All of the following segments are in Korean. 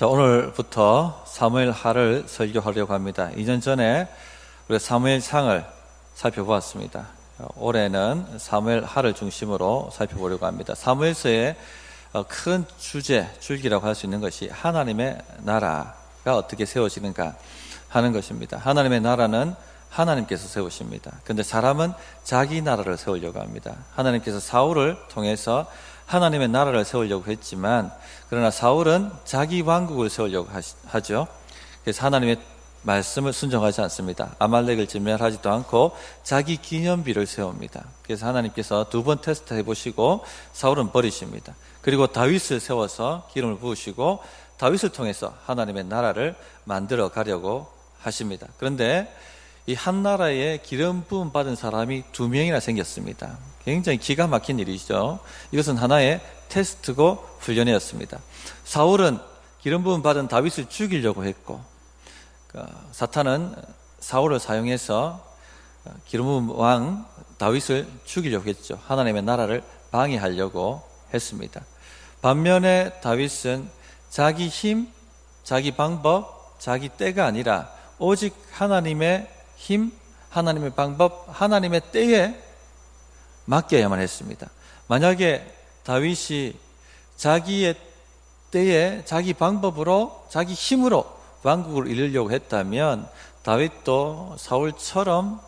자, 오늘부터 사무엘하를 설교하려고 합니다. 2년 전에 우리가 사무엘상을 살펴보았습니다. 올해는 사무엘하를 중심으로 살펴보려고 합니다. 사무엘서의 큰 주제, 줄기라고 할 수 있는 것이 하나님의 나라가 어떻게 세워지는가 하는 것입니다. 하나님의 나라는 하나님께서 세우십니다. 그런데 사람은 자기 나라를 세우려고 합니다. 하나님께서 사울을 통해서 하나님의 나라를 세우려고 했지만, 그러나 사울은 자기 왕국을 세우려고 하죠. 그래서 하나님의 말씀을 순종하지 않습니다. 아말렉을 진멸하지도 않고 자기 기념비를 세웁니다. 그래서 하나님께서 두 번 테스트 해보시고 사울은 버리십니다. 그리고 다윗을 세워서 기름을 부으시고 다윗을 통해서 하나님의 나라를 만들어 가려고 하십니다. 그런데 이 한 나라에 기름 부음 받은 사람이 2명이나 생겼습니다. 굉장히 기가 막힌 일이죠. 이것은 하나의 테스트고 훈련이었습니다. 사울은 기름 부음 받은 다윗을 죽이려고 했고, 사탄은 사울을 사용해서 기름 부음 왕 다윗을 죽이려고 했죠. 하나님의 나라를 방해하려고 했습니다. 반면에 다윗은 자기 힘, 자기 방법, 자기 때가 아니라 오직 하나님의 힘, 하나님의 방법, 하나님의 때에 맡겨야만 했습니다. 만약에 다윗이 자기의 때에 자기 방법으로, 자기 힘으로 왕국을 이루려고 했다면 다윗도 사울처럼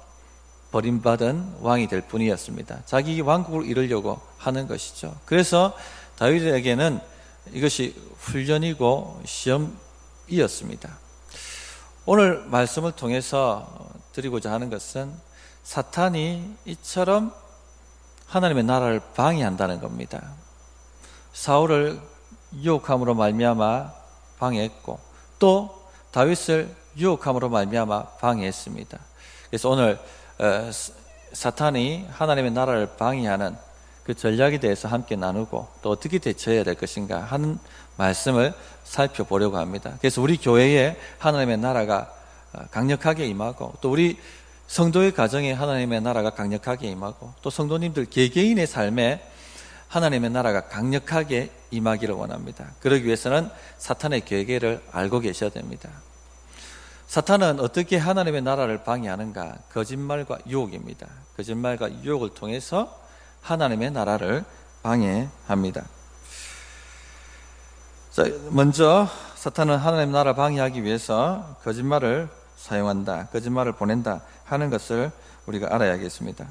버림받은 왕이 될 뿐이었습니다. 자기 왕국을 이루려고 하는 것이죠. 그래서 다윗에게는 이것이 훈련이고 시험이었습니다. 오늘 말씀을 통해서 드리고자 하는 것은 사탄이 이처럼 하나님의 나라를 방해한다는 겁니다. 사울을 유혹함으로 말미암아 방해했고, 또 다윗을 유혹함으로 말미암아 방해했습니다. 그래서 오늘 사탄이 하나님의 나라를 방해하는 그 전략에 대해서 함께 나누고, 또 어떻게 대처해야 될 것인가 하는 말씀을 살펴보려고 합니다. 그래서 우리 교회에 하나님의 나라가 강력하게 임하고, 또 우리 성도의 가정에 하나님의 나라가 강력하게 임하고, 또 성도님들 개개인의 삶에 하나님의 나라가 강력하게 임하기를 원합니다. 그러기 위해서는 사탄의 계계를 알고 계셔야 됩니다. 사탄은 어떻게 하나님의 나라를 방해하는가? 거짓말과 유혹입니다. 거짓말과 유혹을 통해서 하나님의 나라를 방해합니다. 자, 먼저 사탄은 하나님의 나라를 방해하기 위해서 거짓말을 사용한다, 거짓말을 보낸다 하는 것을 우리가 알아야겠습니다.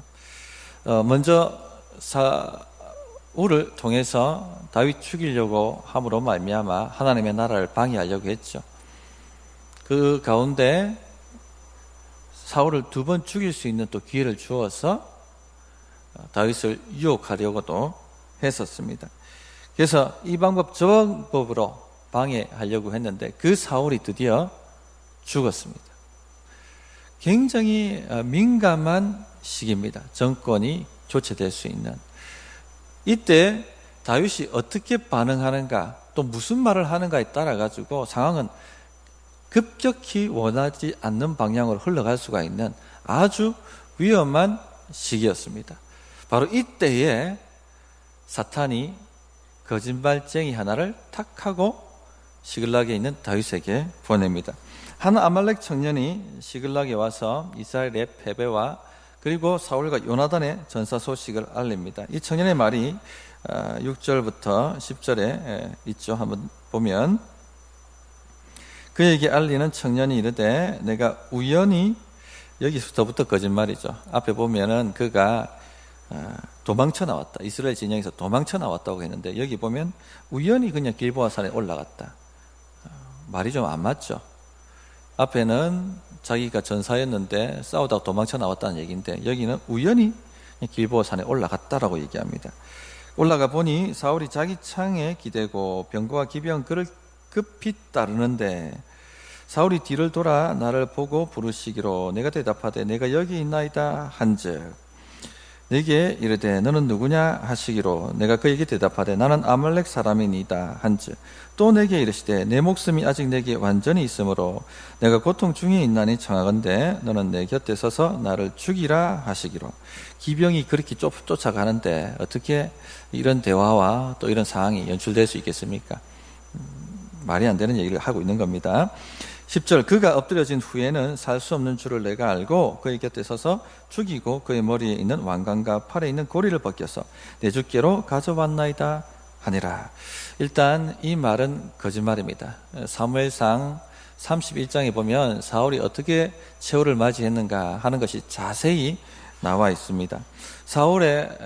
먼저 사울을 통해서 다윗 죽이려고 함으로 말미암아 하나님의 나라를 방해하려고 했죠. 그 가운데 사울을 2번 죽일 수 있는 또 기회를 주어서 다윗을 유혹하려고도 했었습니다. 그래서 이 방법 저 방법으로 방해하려고 했는데 그 사울이 드디어 죽었습니다. 굉장히 민감한 시기입니다. 정권이 교체될 수 있는. 이때 다윗이 어떻게 반응하는가, 또 무슨 말을 하는가에 따라 가지고 상황은 급격히 원하지 않는 방향으로 흘러갈 수가 있는 아주 위험한 시기였습니다. 바로 이때에 사탄이 거짓말쟁이 하나를 탁 하고 시글락에 있는 다윗에게 보냅니다. 한 아말렉 청년이 시글락에 와서 이스라엘의 패배와 그리고 사울과 요나단의 전사 소식을 알립니다. 이 청년의 말이 6절부터 10절에 있죠. 한번 보면, 그에게 알리는 청년이 이르되 내가 우연히, 여기서부터 거짓말이죠. 앞에 보면은 그가 도망쳐 나왔다, 이스라엘 진영에서 도망쳐 나왔다고 했는데, 여기 보면 우연히 그냥 길보아 산에 올라갔다. 말이 좀 안 맞죠. 앞에는 자기가 전사였는데 싸우다가 도망쳐 나왔다는 얘기인데, 여기는 우연히 길보아 산에 올라갔다라고 얘기합니다. 올라가 보니 사울이 자기 창에 기대고 병거와 기병 그를 급히 따르는데, 사울이 뒤를 돌아 나를 보고 부르시기로 내가 대답하되 내가 여기 있나이다 한즉 내게 이르되 너는 누구냐 하시기로 내가 그에게 대답하되 나는 아말렉 사람이니이다 한즉 또 내게 이르시되 내 목숨이 아직 내게 완전히 있으므로 내가 고통 중에 있나니 청하건대 너는 내 곁에 서서 나를 죽이라 하시기로. 기병이 그렇게 쫓아가는데 어떻게 이런 대화와 또 이런 상황이 연출될 수 있겠습니까? 말이 안 되는 얘기를 하고 있는 겁니다. 10절, 그가 엎드려진 후에는 살 수 없는 줄을 내가 알고 그의 곁에 서서 죽이고 그의 머리에 있는 왕관과 팔에 있는 고리를 벗겨서 내 주께로 가져왔나이다 하니라. 일단 이 말은 거짓말입니다. 사무엘상 31장에 보면 사울이 어떻게 최후를 맞이했는가 하는 것이 자세히 나와 있습니다. 사울의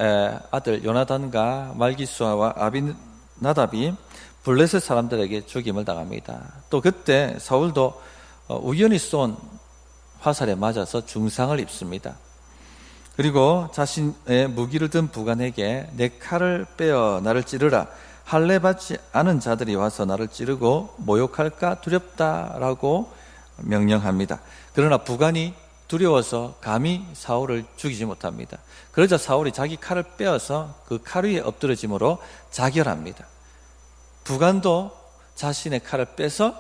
아들 요나단과 말기수아와 아비나답이 블레셋 사람들에게 죽임을 당합니다. 또 그때 사울도 우연히 쏜 화살에 맞아서 중상을 입습니다. 그리고 자신의 무기를 든 부관에게 내 칼을 빼어 나를 찌르라. 할례 받지 않은 자들이 와서 나를 찌르고 모욕할까 두렵다라고 명령합니다. 그러나 부관이 두려워서 감히 사울을 죽이지 못합니다. 그러자 사울이 자기 칼을 빼어서 그 칼 위에 엎드러짐으로 자결합니다. 부관도 자신의 칼을 빼서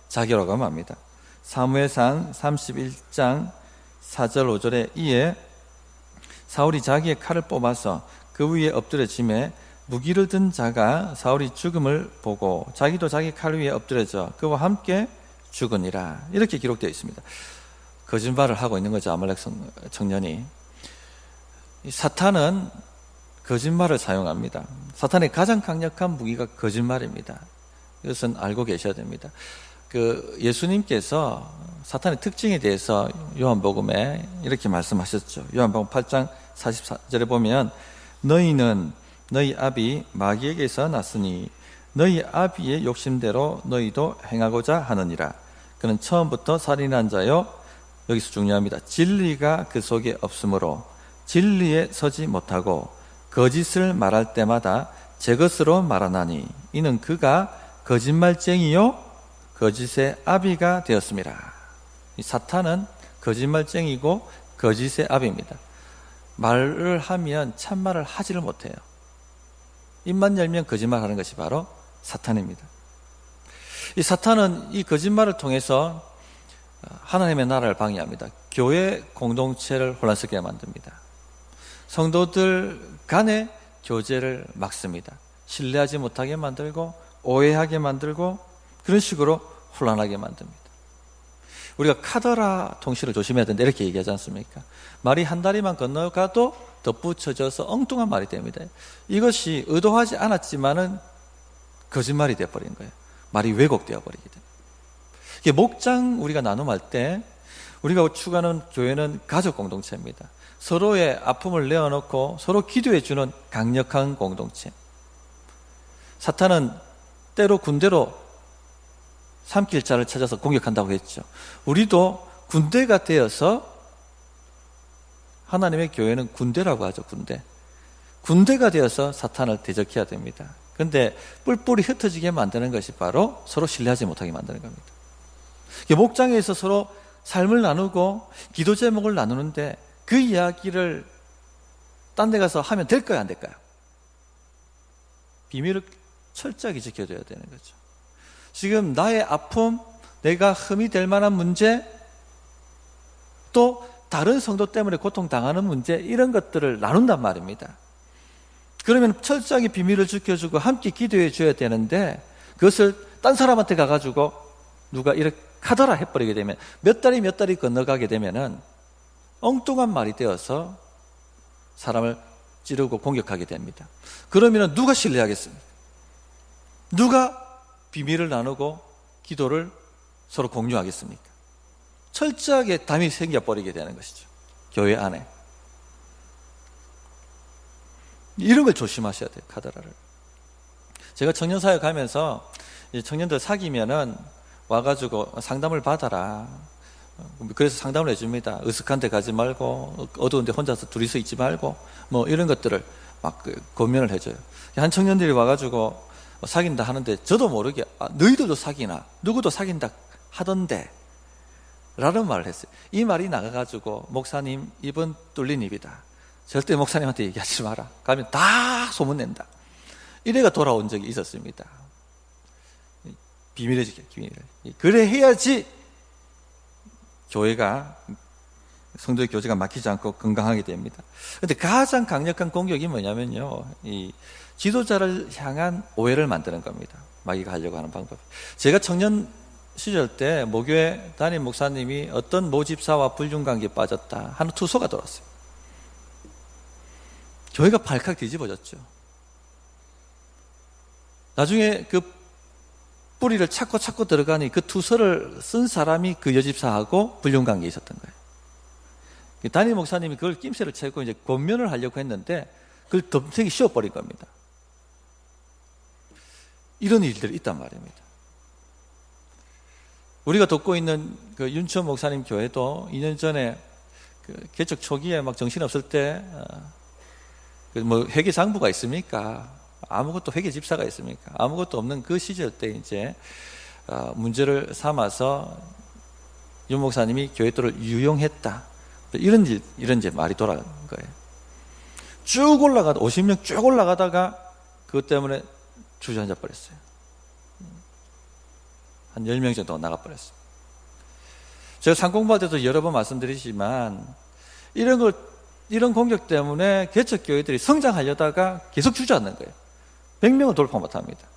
자결하고 맙니다. 사무엘상 31장 4절 5절에 이에 사울이 자기의 칼을 뽑아서 그 위에 엎드려짐에 무기를 든 자가 사울이 죽음을 보고 자기도 자기 칼 위에 엎드려져 그와 함께 죽으니라. 이렇게 기록되어 있습니다. 거짓말을 하고 있는 거죠. 아말렉 청년이. 사탄은 거짓말을 사용합니다. 사탄의 가장 강력한 무기가 거짓말입니다. 이것은 알고 계셔야 됩니다. 예수님께서 사탄의 특징에 대해서 요한복음에 이렇게 말씀하셨죠. 요한복음 8장 44절에 보면 너희는 너희 아비 마귀에게서 났으니 너희 아비의 욕심대로 너희도 행하고자 하느니라. 그는 처음부터 살인한 자요. 여기서 중요합니다. 진리가 그 속에 없으므로 진리에 서지 못하고 거짓을 말할 때마다 제 것으로 말하나니 이는 그가 거짓말쟁이요 거짓의 아비가 되었습니다. 이 사탄은 거짓말쟁이고 거짓의 아비입니다. 말을 하면 참말을 하지를 못해요. 입만 열면 거짓말하는 것이 바로 사탄입니다. 이 사탄은 이 거짓말을 통해서 하나님의 나라를 방해합니다. 교회 공동체를 혼란스럽게 만듭니다. 성도들 간의 교제를 막습니다. 신뢰하지 못하게 만들고 오해하게 만들고 그런 식으로 혼란하게 만듭니다. 우리가 카더라 통실을 조심해야 된다 이렇게 얘기하지 않습니까? 말이 한 다리만 건너가도 덧붙여져서 엉뚱한 말이 됩니다. 이것이 의도하지 않았지만은 거짓말이 되어버린 거예요. 말이 왜곡되어 버리게 됩니다. 목장 우리가 나눔할 때 우리가 추구하는 교회는 가족 공동체입니다. 서로의 아픔을 내어놓고 서로 기도해 주는 강력한 공동체. 사탄은 때로 군대로 삼킬 자를 찾아서 공격한다고 했죠. 우리도 군대가 되어서 하나님의 교회는 군대라고 하죠. 군대가 되어서 사탄을 대적해야 됩니다. 그런데 뿔뿔이 흩어지게 만드는 것이 바로 서로 신뢰하지 못하게 만드는 겁니다. 목장에서 서로 삶을 나누고 기도 제목을 나누는데 그 이야기를 딴 데 가서 하면 될까요? 안 될까요? 비밀을 철저하게 지켜줘야 되는 거죠. 지금 나의 아픔, 내가 흠이 될 만한 문제, 또 다른 성도 때문에 고통당하는 문제, 이런 것들을 나눈단 말입니다. 그러면 철저하게 비밀을 지켜주고 함께 기도해 줘야 되는데 그것을 딴 사람한테 가가지고 누가 이렇게 카더라 해버리게 되면 몇 달이 건너가게 되면은 엉뚱한 말이 되어서 사람을 찌르고 공격하게 됩니다. 그러면 누가 신뢰하겠습니까? 누가 비밀을 나누고 기도를 서로 공유하겠습니까? 철저하게 담이 생겨버리게 되는 것이죠. 교회 안에. 이런 걸 조심하셔야 돼요. 카더라를. 제가 청년사역 하면서 청년들 사귀면은 와가지고 상담을 받아라. 그래서 상담을 해줍니다. 으슥한 데 가지 말고 어두운 데 혼자서 둘이서 있지 말고 뭐 이런 것들을 막 권면을 해줘요. 한 청년들이 와가지고 사귄다 하는데 저도 모르게 너희들도 사귀나? 누구도 사귄다 하던데 라는 말을 했어요. 이 말이 나가가지고 목사님 입은 뚫린 입이다. 절대 목사님한테 얘기하지 마라. 가면 다 소문낸다. 이래가 돌아온 적이 있었습니다. 비밀을 지켜, 비밀을. 그래 해야지 교회가 성도의 교제가 막히지 않고 건강하게 됩니다. 그런데 가장 강력한 공격이 뭐냐면요, 이 지도자를 향한 오해를 만드는 겁니다. 마귀가 하려고 하는 방법. 제가 청년 시절 때 모교회 담임 목사님이 어떤 모집사와 불륜관계에 빠졌다 하는 투서가 들어왔어요. 교회가 발칵 뒤집어졌죠. 나중에 그 뿌리를 찾고 들어가니 그 투서를 쓴 사람이 그 여집사하고 불륜관계에 있었던 거예요. 담임 목사님이 그걸 낌새를 채고 이제 권면을 하려고 했는데 그걸 덤탱이 씌워버린 겁니다. 이런 일들이 있단 말입니다. 우리가 돕고 있는 그 윤천 목사님 교회도 2년 전에 그 개척 초기에 막 정신없을 때, 뭐 회계 장부가 있습니까? 아무것도 회계 집사가 있습니까? 아무것도 없는 그 시절 때 이제 문제를 삼아서 윤 목사님이 교회도를 유용했다. 이런 이제 말이 돌아간 거예요. 쭉 올라가다, 50명 쭉 올라가다가 그것 때문에 주저앉아 버렸어요. 한 10명 정도 나가버렸어요. 제가 상공부할 때도 여러 번 말씀드리지만 이런 공격 때문에 개척교회들이 성장하려다가 계속 주저앉는 거예요. 100명은 돌파 못합니다.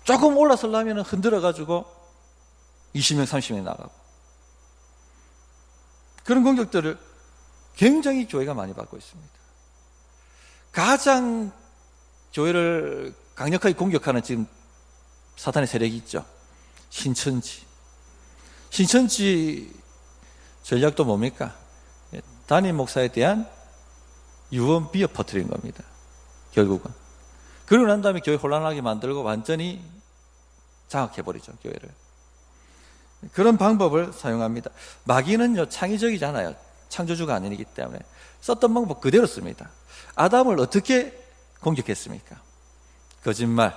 조금 올라서려면 흔들어가지고 20명, 30명 나가고. 그런 공격들을 굉장히 교회가 많이 받고 있습니다. 가장 교회를 강력하게 공격하는 지금 사탄의 세력이 있죠. 신천지 전략도 뭡니까? 담임 목사에 대한 유언 비어 퍼뜨린 겁니다. 결국은. 그러고 난 다음에 교회 혼란하게 만들고 완전히 장악해버리죠, 교회를. 그런 방법을 사용합니다. 마귀는요, 창의적이잖아요. 창조주가 아니기 때문에. 썼던 방법 그대로 씁니다. 아담을 어떻게 공격했습니까? 거짓말.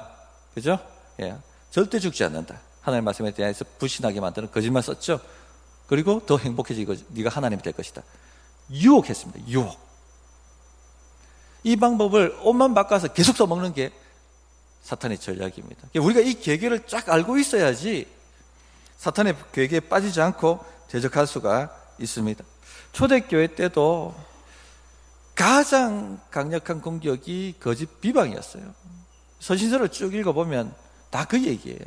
그죠? 예. 절대 죽지 않는다. 하나님의 말씀에 대해서 불신하게 만드는 거짓말 썼죠. 그리고 더 행복해지고 네가 하나님이 될 것이다. 유혹했습니다. 유혹. 이 방법을 옷만 바꿔서 계속 써먹는 게 사탄의 전략입니다. 우리가 이 계계를 쫙 알고 있어야지 사탄의 계계에 빠지지 않고 대적할 수가 있습니다. 초대교회 때도 가장 강력한 공격이 거짓 비방이었어요. 서신서를 쭉 읽어보면 다 그 얘기예요.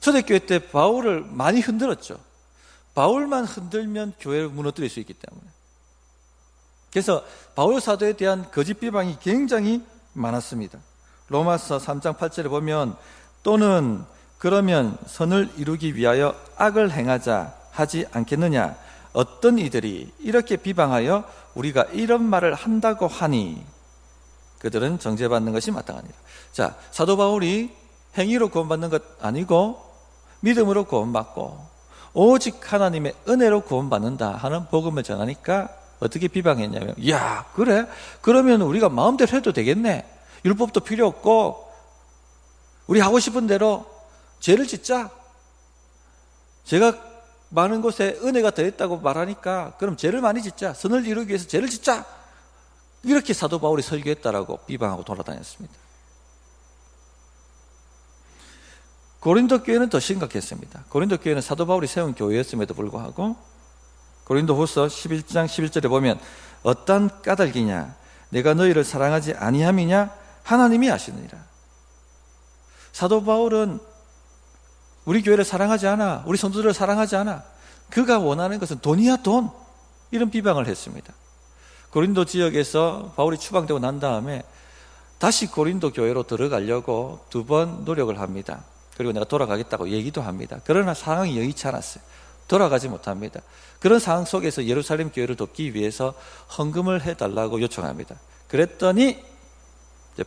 초대교회 때 바울을 많이 흔들었죠. 바울만 흔들면 교회를 무너뜨릴 수 있기 때문에. 그래서 바울 사도에 대한 거짓 비방이 굉장히 많았습니다. 로마서 3장 8절에 보면 또는 그러면 선을 이루기 위하여 악을 행하자 하지 않겠느냐. 어떤 이들이 이렇게 비방하여 우리가 이런 말을 한다고 하니 그들은 정죄받는 것이 마땅하니라. 자, 사도 바울이 행위로 구원받는 것 아니고 믿음으로 구원받고 오직 하나님의 은혜로 구원받는다 하는 복음을 전하니까 어떻게 비방했냐면, 야, 그래? 그러면 우리가 마음대로 해도 되겠네. 율법도 필요 없고 우리 하고 싶은 대로 죄를 짓자. 제가 많은 곳에 은혜가 더했다고 말하니까 그럼 죄를 많이 짓자. 선을 이루기 위해서 죄를 짓자. 이렇게 사도 바울이 설교했다라고 비방하고 돌아다녔습니다. 고린도 교회는 더 심각했습니다. 고린도 교회는 사도 바울이 세운 교회였음에도 불구하고 고린도후서 11장 11절에 보면 어떤 까닭이냐 내가 너희를 사랑하지 아니함이냐 하나님이 아시느니라. 사도 바울은 우리 교회를 사랑하지 않아. 우리 성도들을 사랑하지 않아. 그가 원하는 것은 돈이야 돈. 이런 비방을 했습니다. 고린도 지역에서 바울이 추방되고 난 다음에 다시 고린도 교회로 들어가려고 2번 노력을 합니다. 그리고 내가 돌아가겠다고 얘기도 합니다. 그러나 상황이 여의치 않았어요. 돌아가지 못합니다. 그런 상황 속에서 예루살렘 교회를 돕기 위해서 헌금을 해달라고 요청합니다. 그랬더니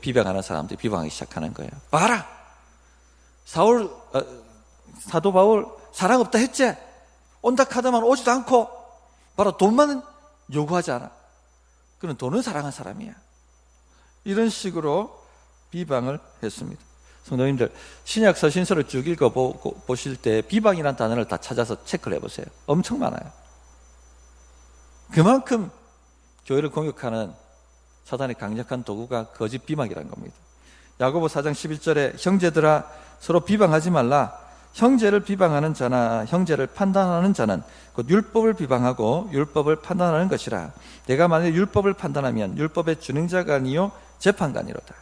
비방하는 사람들이 비방하기 시작하는 거예요. 봐라! 사도 바울 사랑 없다 했지? 온다 카드만 오지도 않고 바로 돈만 요구하지 않아. 그는 돈을 사랑한 사람이야. 이런 식으로 비방을 했습니다. 성도님들, 신약 서신서를 쭉 읽어보실 때 비방이라는 단어를 다 찾아서 체크를 해보세요. 엄청 많아요. 그만큼 교회를 공격하는 사단의 강력한 도구가 거짓 비방이라는 겁니다. 야고보 4장 11절에 형제들아 서로 비방하지 말라. 형제를 비방하는 자나 형제를 판단하는 자는 곧 율법을 비방하고 율법을 판단하는 것이라. 내가 만일 율법을 판단하면 율법의 준행자가 아니요 재판관이로다.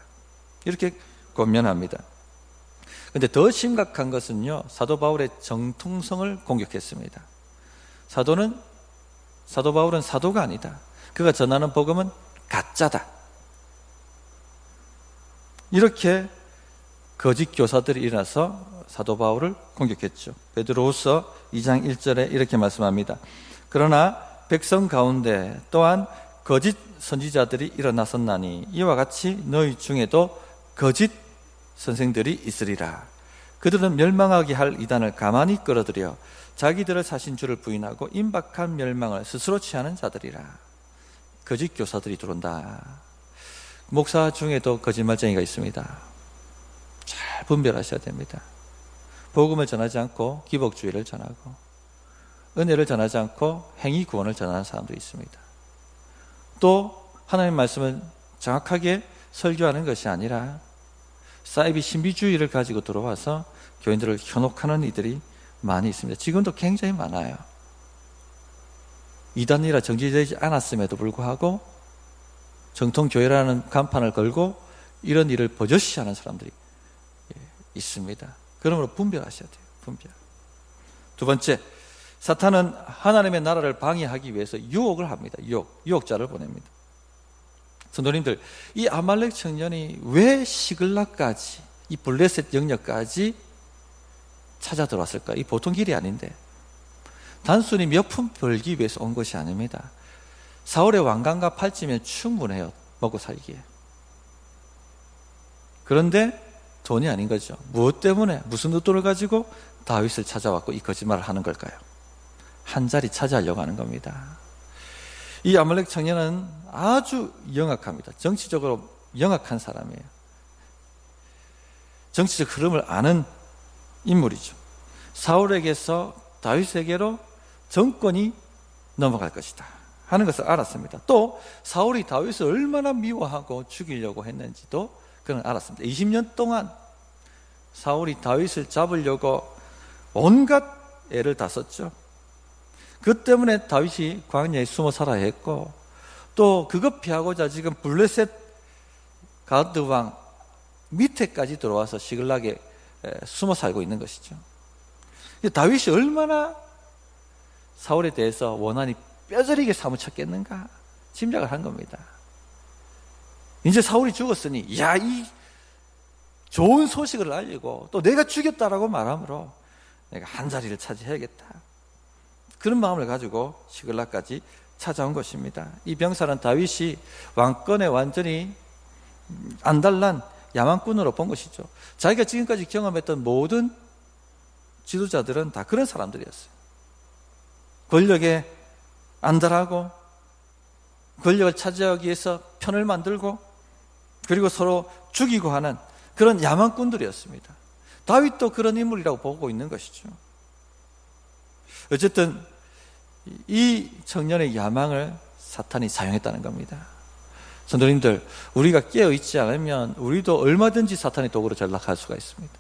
이렇게 권면합니다. 그런데 더 심각한 것은요, 사도 바울의 정통성을 공격했습니다. 사도 바울은 사도가 아니다. 그가 전하는 복음은 가짜다. 이렇게 거짓 교사들이 일어나서 사도 바울을 공격했죠. 베드로후서 2장 1절에 이렇게 말씀합니다. 그러나 백성 가운데 또한 거짓 선지자들이 일어나섰나니 이와 같이 너희 중에도 거짓 선생들이 있으리라. 그들은 멸망하게 할 이단을 가만히 끌어들여 자기들을 사신 주를 부인하고 임박한 멸망을 스스로 취하는 자들이라. 거짓 교사들이 들어온다. 목사 중에도 거짓말쟁이가 있습니다. 잘 분별하셔야 됩니다. 복음을 전하지 않고 기복주의를 전하고 은혜를 전하지 않고 행위 구원을 전하는 사람도 있습니다. 또 하나님의 말씀을 정확하게 설교하는 것이 아니라 사이비 신비주의를 가지고 들어와서 교인들을 현혹하는 이들이 많이 있습니다. 지금도 굉장히 많아요. 이단이라 정지되지 않았음에도 불구하고 정통교회라는 간판을 걸고 이런 일을 버젓이하는 사람들이 있습니다. 그러므로 분별하셔야 돼요. 분별. 두 번째, 사탄은 하나님의 나라를 방해하기 위해서 유혹을 합니다. 유혹자를 보냅니다. 성도님들, 이 아말렉 청년이 왜 시글락까지, 이 블레셋 영역까지 찾아 들어왔을까? 이 보통 길이 아닌데 단순히 몇 푼 벌기 위해서 온 것이 아닙니다. 사울의 왕관과 팔찌면 충분해요, 먹고 살기에. 그런데 돈이 아닌 거죠. 무엇 때문에, 무슨 의도를 가지고 다윗을 찾아왔고 이 거짓말을 하는 걸까요? 한 자리 차지하려고 하는 겁니다. 이 아말렉 청년은 아주 영악합니다. 정치적으로 영악한 사람이에요. 정치적 흐름을 아는 인물이죠. 사울에게서 다윗에게로 정권이 넘어갈 것이다 하는 것을 알았습니다. 또 사울이 다윗을 얼마나 미워하고 죽이려고 했는지도 그는 알았습니다. 20년 동안 사울이 다윗을 잡으려고 온갖 애를 다 썼죠. 그 때문에 다윗이 광야에 숨어 살아야 했고, 또 그것 피하고자 지금 블레셋 가드 왕 밑에까지 들어와서 시글락에 숨어 살고 있는 것이죠. 다윗이 얼마나 사울에 대해서 원한이 뼈저리게 사무쳤겠는가 짐작을 한 겁니다. 이제 사울이 죽었으니 이 좋은 소식을 알리고 또 내가 죽였다라고 말함으로 내가 한 자리를 차지해야겠다, 그런 마음을 가지고 시글락까지 찾아온 것입니다. 이 병사는 다윗이 왕권에 완전히 안달난 야망꾼으로 본 것이죠. 자기가 지금까지 경험했던 모든 지도자들은 다 그런 사람들이었어요. 권력에 안달하고 권력을 차지하기 위해서 편을 만들고 그리고 서로 죽이고 하는 그런 야망꾼들이었습니다. 다윗도 그런 인물이라고 보고 있는 것이죠. 어쨌든 이 청년의 야망을 사탄이 사용했다는 겁니다. 성도님들, 우리가 깨어있지 않으면 우리도 얼마든지 사탄의 도구로 전락할 수가 있습니다.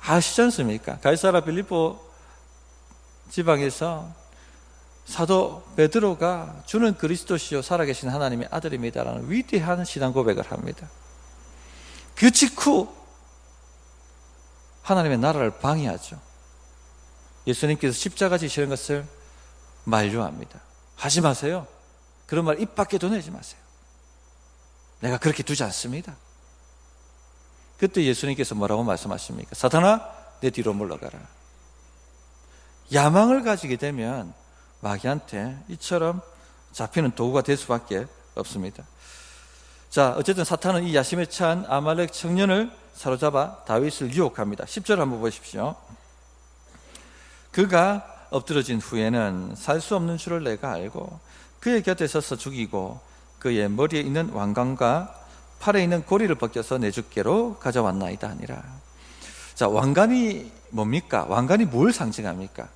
아시지 않습니까? 가이사랴 빌립보 지방에서 사도 베드로가 주는 그리스도시요 살아계신 하나님의 아들입니다라는 위대한 신앙 고백을 합니다. 그 직후 하나님의 나라를 방해하죠. 예수님께서 십자가 지시는 것을 만류합니다. 하지 마세요. 그런 말 입 밖에도 내지 마세요. 내가 그렇게 두지 않습니다. 그때 예수님께서 뭐라고 말씀하십니까? 사탄아, 내 뒤로 물러가라. 야망을 가지게 되면 마귀한테 이처럼 잡히는 도구가 될 수밖에 없습니다. 자, 어쨌든 사탄은 이 야심에 찬 아말렉 청년을 사로잡아 다윗을 유혹합니다. 10절 한번 보십시오. 그가 엎드러진 후에는 살 수 없는 줄을 내가 알고 그의 곁에 서서 죽이고 그의 머리에 있는 왕관과 팔에 있는 고리를 벗겨서 내 주께로 가져왔나이다 하니라. 자, 왕관이 뭡니까? 왕관이 뭘 상징합니까?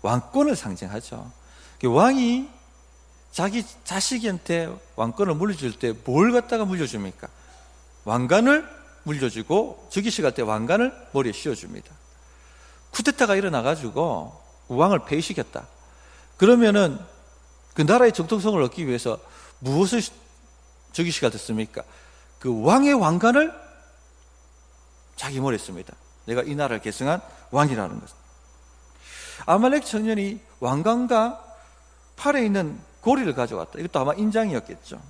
왕권을 상징하죠. 왕이 자기 자식한테 왕권을 물려줄 때 뭘 갖다가 물려줍니까? 왕관을 물려주고 즉위식 할 때 왕관을 머리에 씌워줍니다. 쿠데타가 일어나가지고 왕을 폐위시켰다. 그러면은 그 나라의 정통성을 얻기 위해서 무엇을 즉위시가 됐습니까? 그 왕의 왕관을 자기 머리에 씁니다. 내가 이 나라를 계승한 왕이라는 것. 아말렉 청년이 왕관과 팔에 있는 고리를 가져왔다. 이것도 아마 인장이었겠죠.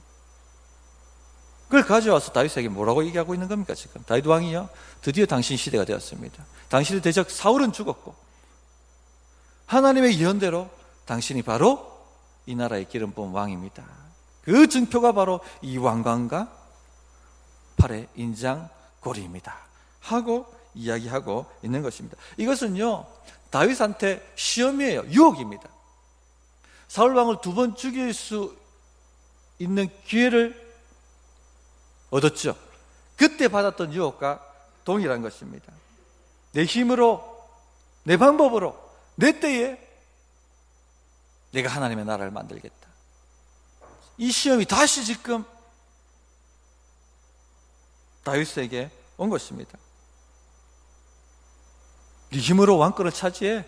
그걸 가져와서 다윗에게 뭐라고 얘기하고 있는 겁니까? 지금 다윗 왕이요, 드디어 당신 시대가 되었습니다. 당신의 대적 사울은 죽었고 하나님의 예언대로 당신이 바로 이 나라의 기름 부은 왕입니다. 그 증표가 바로 이 왕관과 팔의 인장 고리입니다 하고 이야기하고 있는 것입니다. 이것은요, 다윗한테 시험이에요. 유혹입니다. 사울 왕을 2번 죽일 수 있는 기회를 얻었죠. 그때 받았던 유혹과 동일한 것입니다. 내 힘으로, 내 방법으로, 내 때에 내가 하나님의 나라를 만들겠다. 이 시험이 다시 지금 다윗에게 온 것입니다. 네 힘으로 왕권을 차지해.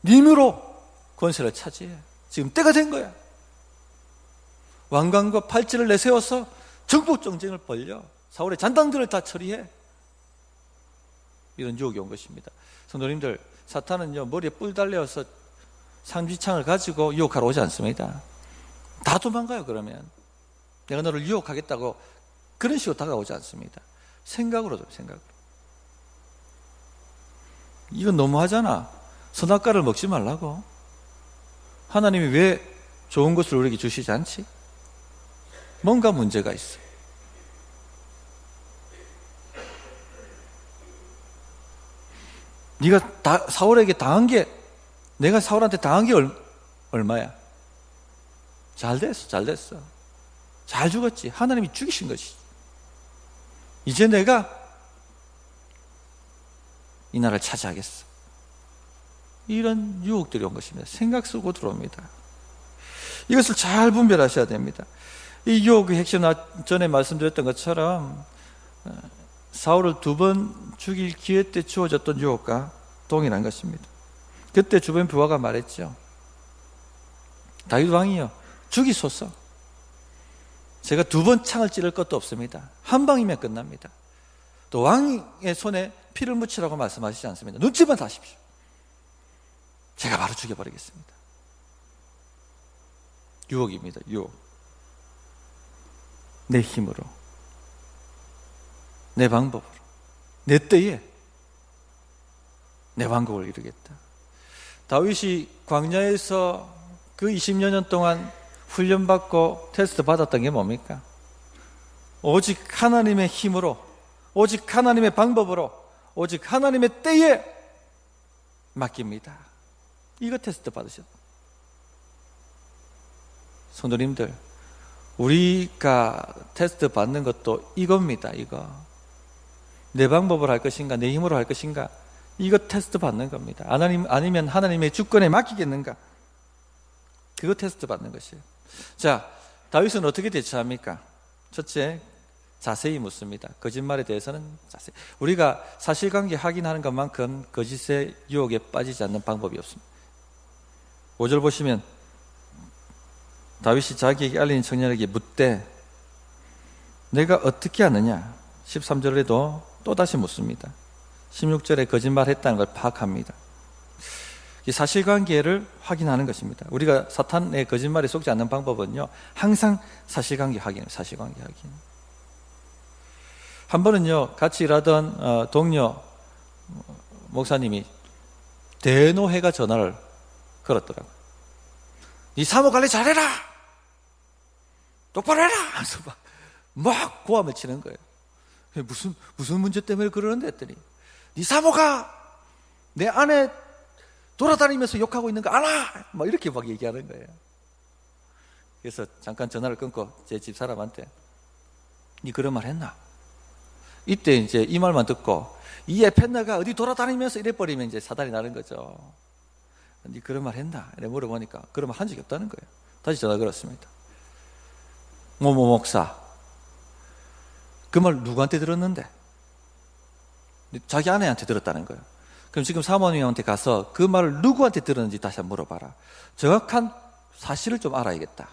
네 힘으로 권세를 차지해. 지금 때가 된 거야. 왕관과 팔찌를 내세워서 정복 정쟁을 벌려. 사울의 잔당들을 다 처리해. 이런 유혹이 온 것입니다. 성도님들, 사탄은요, 머리에 뿔 달려서 상지창을 가지고 유혹하러 오지 않습니다. 다 도망가요. 그러면 내가 너를 유혹하겠다고 그런 식으로 다가오지 않습니다. 생각으로. 이건 너무하잖아. 선악과를 먹지 말라고. 하나님이 왜 좋은 것을 우리에게 주시지 않지? 뭔가 문제가 있어. 네가 사울에게 당한 게, 내가 사울한테 당한 게 얼마야? 잘 됐어. 잘 죽었지. 하나님이 죽이신 것이지. 이제 내가 이 나라를 차지하겠어. 이런 유혹들이 온 것입니다. 생각 속으로 들어옵니다. 이것을 잘 분별하셔야 됩니다. 이 유혹의 핵심, 전에 말씀드렸던 것처럼 사울을 2번 죽일 기회 때 주어졌던 유혹과 동일한 것입니다. 그때 주변 부하가 말했죠. 다윗 왕이요, 죽이소서. 제가 2번 창을 찌를 것도 없습니다. 한 방이면 끝납니다. 또 왕의 손에 피를 묻히라고 말씀하시지 않습니다. 눈치만 하십시오. 제가 바로 죽여버리겠습니다. 유혹입니다. 유혹. 내 힘으로, 내 방법으로, 내 때에 내 왕국을 이루겠다. 다윗이 광야에서 그 20여 년 동안 훈련받고 테스트 받았던 게 뭡니까? 오직 하나님의 힘으로, 오직 하나님의 방법으로, 오직 하나님의 때에 맡깁니다. 이거 테스트 받으셨다. 성도님들, 우리가 테스트 받는 것도 이겁니다. 이거 내 방법으로 할 것인가, 내 힘으로 할 것인가, 이거 테스트 받는 겁니다. 아니면 하나님의 주권에 맡기겠는가, 그거 테스트 받는 것이에요. 자, 다윗은 어떻게 대처합니까? 첫째, 자세히 묻습니다. 거짓말에 대해서는 자세히. 우리가 사실관계 확인하는 것만큼 거짓의 유혹에 빠지지 않는 방법이 없습니다. 5절 보시면 다윗이 자기에게 알린 청년에게 묻되 내가 어떻게 아느냐? 13절에도 또다시 묻습니다. 16절에 거짓말했다는 걸 파악합니다. 이 사실관계를 확인하는 것입니다. 우리가 사탄의 거짓말에 속지 않는 방법은요, 항상 사실관계 확인입니다. 사실관계 확인. 한 번은요, 같이 일하던 동료 목사님이 대노회가 전화를 걸었더라고요. 네 사모 관리 잘해라, 똑바로 해라 하면서 막 고함을 치는 거예요. 무슨 문제 때문에 그러는데 했더니 네 사모가 내 아내 돌아다니면서 욕하고 있는 거 알아? 막 이렇게 막 얘기하는 거예요. 그래서 잠깐 전화를 끊고 제 집 사람한테 네 그런 말 했나? 이때 이제 이 말만 듣고 이 에펜나가 어디 돌아다니면서 이래버리면 이제 사단이 나는 거죠. 네 그런 말 했나? 이래 물어보니까 그런 말 한 적이 없다는 거예요. 다시 전화 걸었습니다. 뭐뭐 목사, 그 말 누구한테 들었는데? 자기 아내한테 들었다는 거예요. 그럼 지금 사모님한테 가서 그 말을 누구한테 들었는지 다시 한번 물어봐라. 정확한 사실을 좀 알아야겠다.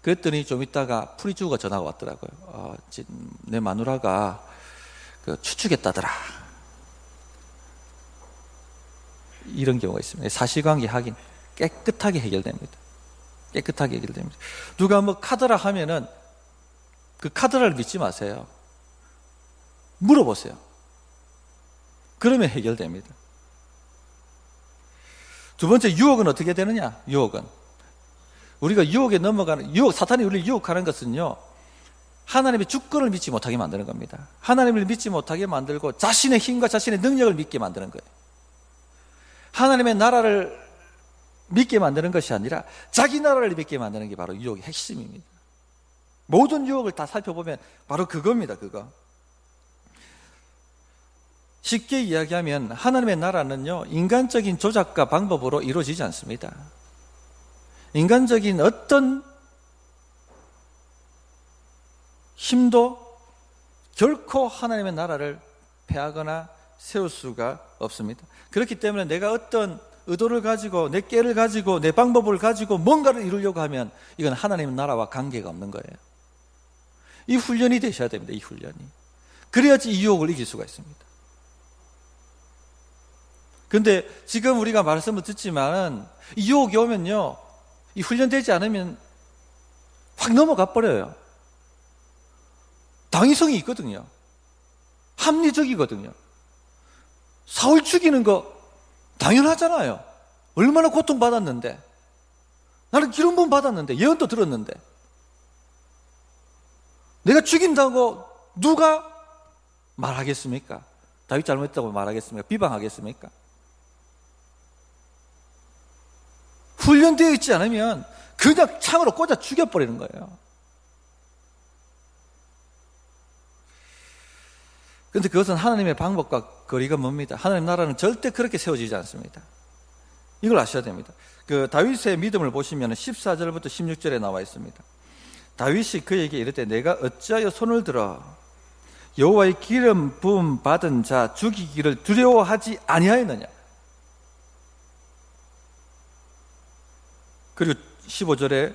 그랬더니 좀 있다가 풀이주가 전화가 왔더라고요. 내 마누라가 추측했다더라. 이런 경우가 있습니다. 사실관계 확인 깨끗하게 해결됩니다. 깨끗하게 해결됩니다. 누가 뭐 카더라 하면은 그 카더라를 믿지 마세요. 물어보세요. 그러면 해결됩니다. 두 번째, 유혹은 어떻게 되느냐? 유혹은 우리가 유혹에 넘어가는, 사탄이 우리를 유혹하는 것은요, 하나님의 주권을 믿지 못하게 만드는 겁니다. 하나님을 믿지 못하게 만들고 자신의 힘과 자신의 능력을 믿게 만드는 거예요. 하나님의 나라를 믿게 만드는 것이 아니라 자기 나라를 믿게 만드는 게 바로 유혹의 핵심입니다. 모든 유혹을 다 살펴보면 바로 그겁니다. 그거. 쉽게 이야기하면 하나님의 나라는요, 인간적인 조작과 방법으로 이루어지지 않습니다. 인간적인 어떤 힘도 결코 하나님의 나라를 폐하거나 세울 수가 없습니다. 그렇기 때문에 내가 어떤 의도를 가지고 내 깨를 가지고 내 방법을 가지고 뭔가를 이루려고 하면 이건 하나님의 나라와 관계가 없는 거예요. 이 훈련이 되셔야 됩니다. 이 훈련이. 그래야지 이 유혹을 이길 수가 있습니다. 근데 지금 우리가 말씀을 듣지만 이 유혹이 오면요, 이 훈련되지 않으면 확 넘어가 버려요. 당위성이 있거든요. 합리적이거든요. 사울 죽이는 거 당연하잖아요. 얼마나 고통받았는데, 나는 기름 부음 받았는데, 예언도 들었는데, 내가 죽인다고 누가 말하겠습니까? 다윗 잘못했다고 말하겠습니까? 비방하겠습니까? 훈련되어 있지 않으면 그냥 창으로 꽂아 죽여버리는 거예요. 그런데 그것은 하나님의 방법과 거리가 멉니다. 하나님 나라는 절대 그렇게 세워지지 않습니다. 이걸 아셔야 됩니다. 그 다윗의 믿음을 보시면 14절부터 16절에 나와 있습니다. 다윗이 그에게 이르되 내가 어찌하여 손을 들어 여호와의 기름 부음 받은 자 죽이기를 두려워하지 아니하였느냐. 그리고 15절에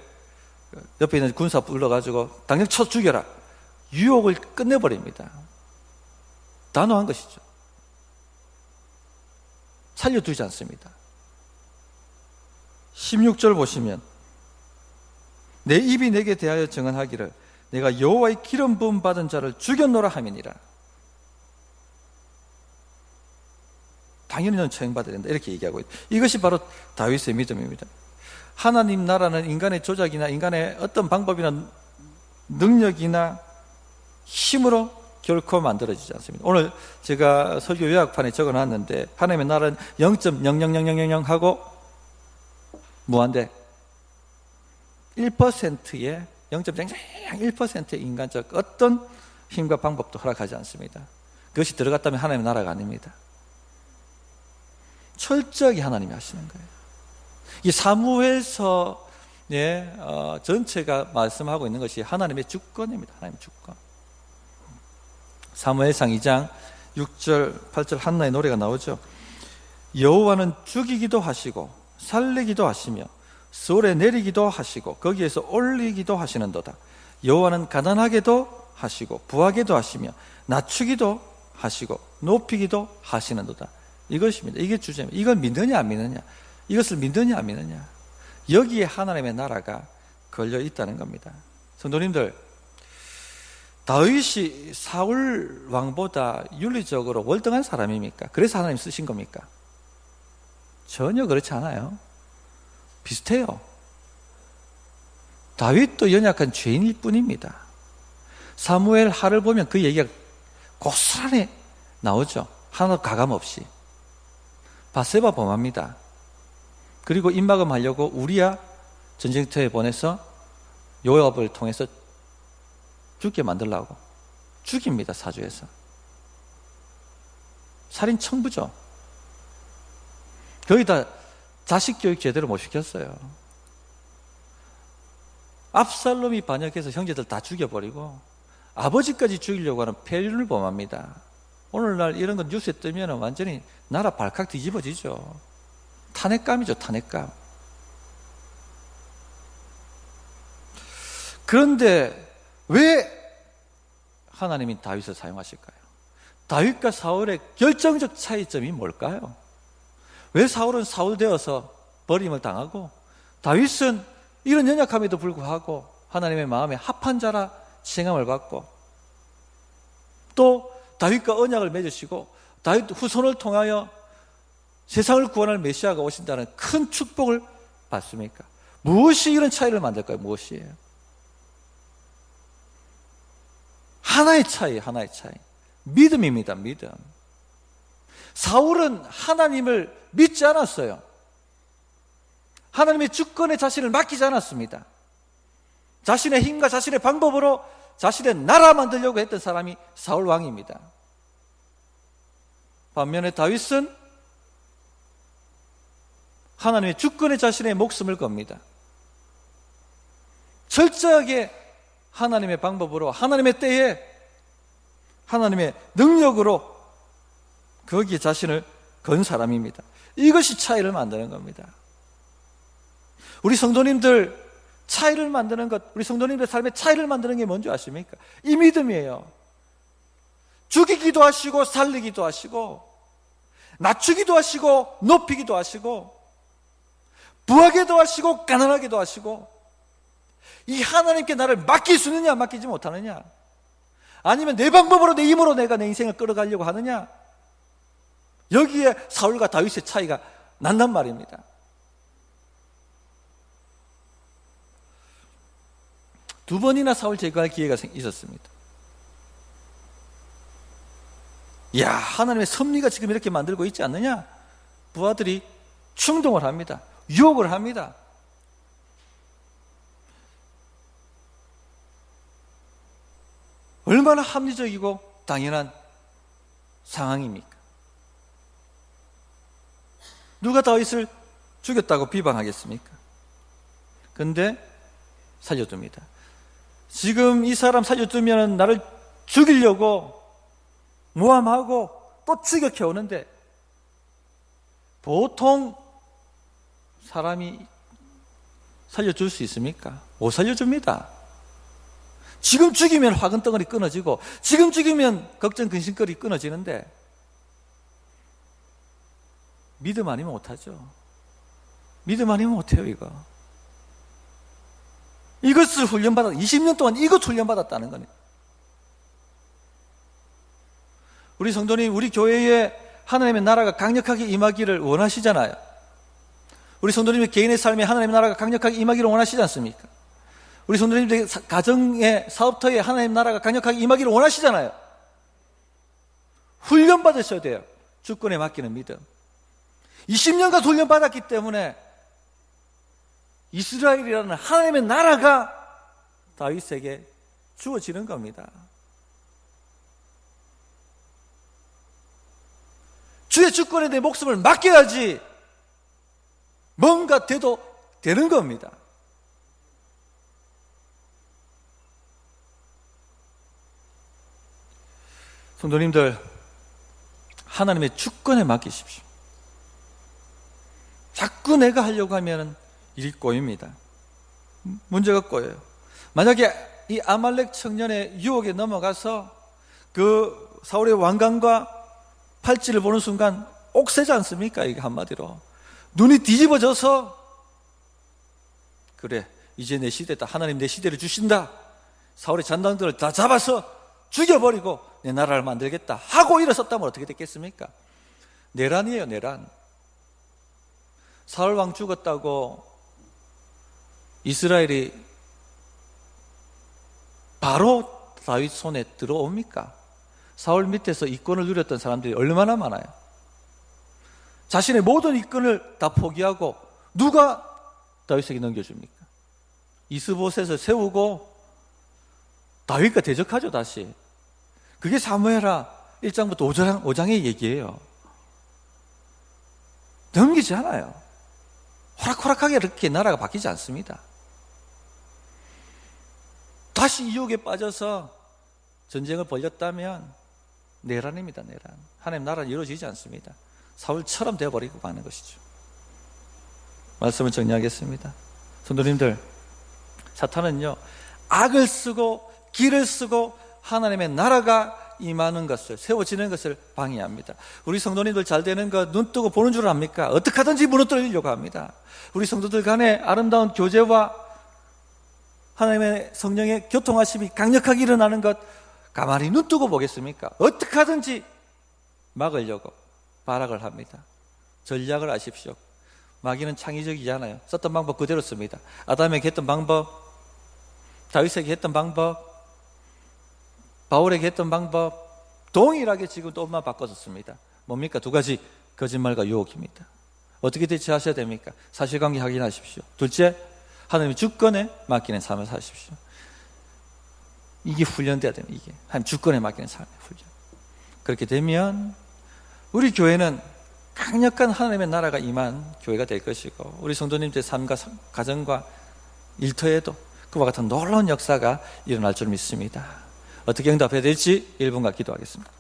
옆에 있는 군사 불러가지고 당장 쳐 죽여라. 유혹을 끝내버립니다. 단호한 것이죠. 살려두지 않습니다. 16절 보시면 내 입이 내게 대하여 증언하기를 내가 여호와의 기름 부음 받은 자를 죽였노라 함이니라. 당연히 너는 처형받아야 된다. 이렇게 얘기하고 있다. 이것이 바로 다윗의 믿음입니다. 하나님 나라는 인간의 조작이나 인간의 어떤 방법이나 능력이나 힘으로 결코 만들어지지 않습니다. 오늘 제가 설교 요약판에 적어놨는데 하나님의 나라는 0.00000 하고 무한대 1%의 0.01%의 인간적 어떤 힘과 방법도 허락하지 않습니다. 그것이 들어갔다면 하나님의 나라가 아닙니다. 철저하게 하나님이 하시는 거예요. 이 사무엘서 전체가 말씀하고 있는 것이 하나님의 주권입니다. 하나님의 주권. 사무엘상 2장 6절 8절 한나의 노래가 나오죠. 여호와는 죽이기도 하시고 살리기도 하시며 쏠에 내리기도 하시고 거기에서 올리기도 하시는도다. 여호와는 가난하게도 하시고 부하게도 하시며 낮추기도 하시고 높이기도 하시는도다. 이것입니다. 이게 주제입니다. 이걸 믿느냐 안 믿느냐, 이것을 믿느냐 안 믿느냐, 여기에 하나님의 나라가 걸려 있다는 겁니다. 성도님들, 다윗이 사울 왕보다 윤리적으로 월등한 사람입니까? 그래서 하나님 쓰신 겁니까? 전혀 그렇지 않아요. 비슷해요. 다윗도 연약한 죄인일 뿐입니다. 사무엘 하를 보면 그 얘기가 고스란히 나오죠. 하나도 가감 없이. 바세바 범합니다. 그리고 입막음 하려고 우리야 전쟁터에 보내서 요압을 통해서 죽게 만들려고 죽입니다. 사주에서. 살인 청부죠. 거기다 자식 교육 제대로 못 시켰어요. 압살롬이 반역해서 형제들 다 죽여버리고 아버지까지 죽이려고 하는 폐륜을 범합니다. 오늘날 이런 건 뉴스에 뜨면 완전히 나라 발칵 뒤집어지죠. 탄핵감이죠, 탄핵감. 그런데 왜 하나님이 다윗을 사용하실까요? 다윗과 사울의 결정적 차이점이 뭘까요? 왜 사울은 사울 되어서 버림을 당하고 다윗은 이런 연약함에도 불구하고 하나님의 마음에 합한 자라 칭함을 받고 또 다윗과 언약을 맺으시고 다윗 후손을 통하여 세상을 구원할 메시아가 오신다는 큰 축복을 받습니까? 무엇이 이런 차이를 만들까요? 무엇이에요? 하나의 차이, 하나의 차이. 믿음입니다, 믿음. 사울은 하나님을 믿지 않았어요. 하나님의 주권에 자신을 맡기지 않았습니다. 자신의 힘과 자신의 방법으로 자신의 나라 만들려고 했던 사람이 사울 왕입니다. 반면에 다윗은 하나님의 주권에 자신의 목숨을 겁니다. 철저하게 하나님의 방법으로, 하나님의 때에, 하나님의 능력으로 거기에 자신을 건 사람입니다. 이것이 차이를 만드는 겁니다. 우리 성도님들 차이를 만드는 것, 우리 성도님들 삶의 차이를 만드는 게 뭔지 아십니까? 이 믿음이에요. 죽이기도 하시고 살리기도 하시고 낮추기도 하시고 높이기도 하시고 부하게도 하시고 가난하게도 하시고 이 하나님께 나를 맡길 수 있느냐 맡기지 못하느냐, 아니면 내 방법으로 내 힘으로 내가 내 인생을 끌어가려고 하느냐, 여기에 사울과 다윗의 차이가 난단 말입니다. 두 번이나 사울 제거할 기회가 있었습니다. 이야, 하나님의 섭리가 지금 이렇게 만들고 있지 않느냐? 부하들이 충동을 합니다. 유혹을 합니다. 얼마나 합리적이고 당연한 상황입니까? 누가 다윗을 죽였다고 비방하겠습니까? 근데 살려줍니다. 지금 이 사람 살려주면 나를 죽이려고 모함하고 또 추격해오는데 보통 사람이 살려줄 수 있습니까? 못 살려줍니다. 지금 죽이면 화근덩어리 끊어지고 지금 죽이면 걱정 근심거리 끊어지는데 믿음 아니면 못하죠. 믿음 아니면 못해요. 이것을 훈련받아 20년 동안 이것 훈련받았다는 거네요. 우리 성도님, 우리 교회에 하나님의 나라가 강력하게 임하기를 원하시잖아요. 우리 성도님의 개인의 삶에 하나님의 나라가 강력하게 임하기를 원하시지 않습니까? 우리 성도님들 가정의 사업터에 하나님의 나라가 강력하게 임하기를 원하시잖아요. 훈련받으셔야 돼요. 주권에 맡기는 믿음. 20년간 훈련받았기 때문에 이스라엘이라는 하나님의 나라가 다윗에게 주어지는 겁니다. 주의 주권에 내 목숨을 맡겨야지 뭔가 돼도 되는 겁니다. 성도님들, 하나님의 주권에 맡기십시오. 자꾸 내가 하려고 하면 일이 꼬입니다. 문제가 꼬여요. 만약에 이 아말렉 청년의 유혹에 넘어가서 그 사울의 왕관과 팔찌를 보는 순간 옥새지 않습니까? 이게 한마디로 눈이 뒤집어져서 그래, 이제 내 시대다, 하나님 내 시대를 주신다, 사울의 잔당들을 다 잡아서 죽여버리고 내 나라를 만들겠다 하고 일어섰다면 어떻게 됐겠습니까? 내란이에요, 내란. 사울 왕 죽었다고 이스라엘이 바로 다윗 손에 들어옵니까? 사울 밑에서 이권을 누렸던 사람들이 얼마나 많아요. 자신의 모든 이권을 다 포기하고 누가 다윗에게 넘겨줍니까? 이스보셋을 세우고 다윗과 대적하죠. 다시. 그게 사무엘하 1장부터 5장의 얘기예요. 넘기지 않아요. 호락호락하게 이렇게 나라가 바뀌지 않습니다. 다시 유혹에 빠져서 전쟁을 벌였다면 내란입니다. 내란. 하나님 나라는 이루어지지 않습니다. 사울처럼 되어버리고 가는 것이죠. 말씀을 정리하겠습니다. 성도님들, 사탄은요, 악을 쓰고 길을 쓰고 하나님의 나라가 임하는 것을, 세워지는 것을 방해합니다. 우리 성도님들 잘 되는 거 눈 뜨고 보는 줄 압니까? 어떻게 하든지 무너뜨리려고 합니다. 우리 성도들 간에 아름다운 교제와 하나님의 성령의 교통하심이 강력하게 일어나는 것 가만히 눈 뜨고 보겠습니까? 어떻게 하든지 막으려고 발악을 합니다. 전략을 아십시오. 마귀는 창의적이잖아요. 썼던 방법 그대로 씁니다. 아담에게 했던 방법, 다윗에게 했던 방법, 바울에게 했던 방법 동일하게 지금 또 엄마 바꿔서 씁니다. 뭡니까? 두 가지, 거짓말과 유혹입니다. 어떻게 대처하셔야 됩니까? 사실관계 확인하십시오. 둘째, 하나님의 주권에 맡기는 삶을 사십시오. 이게 훈련돼야 됩니다. 이게 하나님 주권에 맡기는 삶의 훈련. 그렇게 되면 우리 교회는 강력한 하나님의 나라가 임한 교회가 될 것이고, 우리 성도님들의 삶과 가정과 일터에도 그와 같은 놀라운 역사가 일어날 줄 믿습니다. 어떻게 응답해야 될지 1분간 기도하겠습니다.